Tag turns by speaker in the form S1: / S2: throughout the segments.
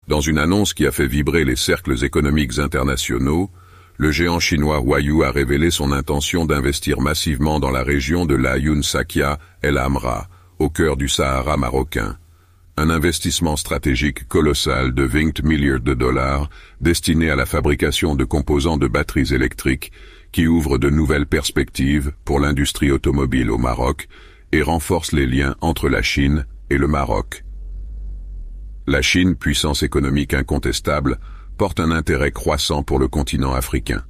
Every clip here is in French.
S1: Dans une annonce qui a fait vibrer les cercles économiques internationaux, le géant chinois Huayou a révélé son intention d'investir massivement dans la région de l'Aïn Sakya El Hamra, au cœur du Sahara marocain. Un investissement stratégique colossal de 20 milliards de dollars destiné à la fabrication de composants de batteries électriques qui ouvre de nouvelles perspectives pour l'industrie automobile au Maroc et renforce les liens entre la Chine et le Maroc. La Chine, puissance économique incontestable, porte un intérêt croissant pour le continent africain.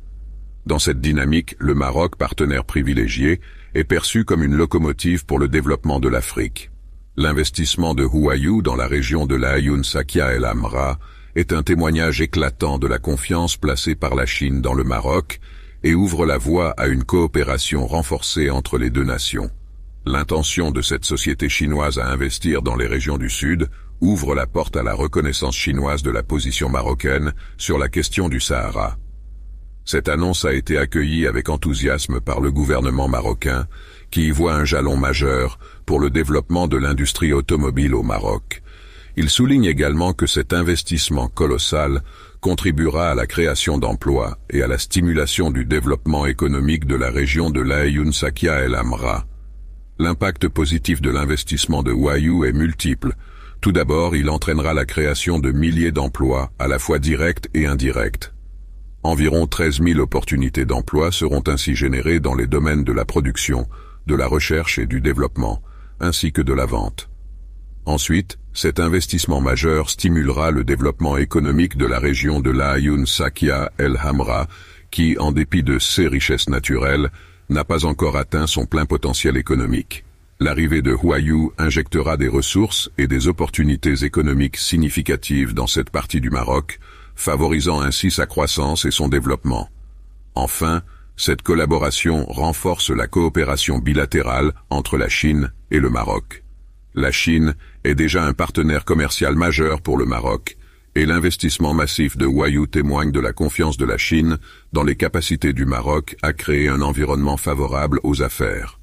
S1: Dans cette dynamique, le Maroc, partenaire privilégié, est perçu comme une locomotive pour le développement de l'Afrique. L'investissement de Huayou dans la région de l'Aïn Sakya El Hamra est un témoignage éclatant de la confiance placée par la Chine dans le Maroc et ouvre la voie à une coopération renforcée entre les deux nations. L'intention de cette société chinoise à investir dans les régions du Sud ouvre la porte à la reconnaissance chinoise de la position marocaine sur la question du Sahara. Cette annonce a été accueillie avec enthousiasme par le gouvernement marocain, qui y voit un jalon majeur pour le développement de l'industrie automobile au Maroc. Il souligne également que cet investissement colossal contribuera à la création d'emplois et à la stimulation du développement économique de la région de l'Aïn Sakya El Hamra. L'impact positif de l'investissement de Huayou est multiple. Tout d'abord, il entraînera la création de milliers d'emplois, à la fois directs et indirects. Environ 13 000 opportunités d'emploi seront ainsi générées dans les domaines de la production, de la recherche et du développement, ainsi que de la vente. Ensuite, cet investissement majeur stimulera le développement économique de la région de l'Aïn Sakya El Hamra, qui, en dépit de ses richesses naturelles, n'a pas encore atteint son plein potentiel économique. L'arrivée de Huayou injectera des ressources et des opportunités économiques significatives dans cette partie du Maroc, favorisant ainsi sa croissance et son développement. Enfin, cette collaboration renforce la coopération bilatérale entre la Chine et le Maroc. La Chine est déjà un partenaire commercial majeur pour le Maroc, et l'investissement massif de Huayou témoigne de la confiance de la Chine dans les capacités du Maroc à créer un environnement favorable aux affaires.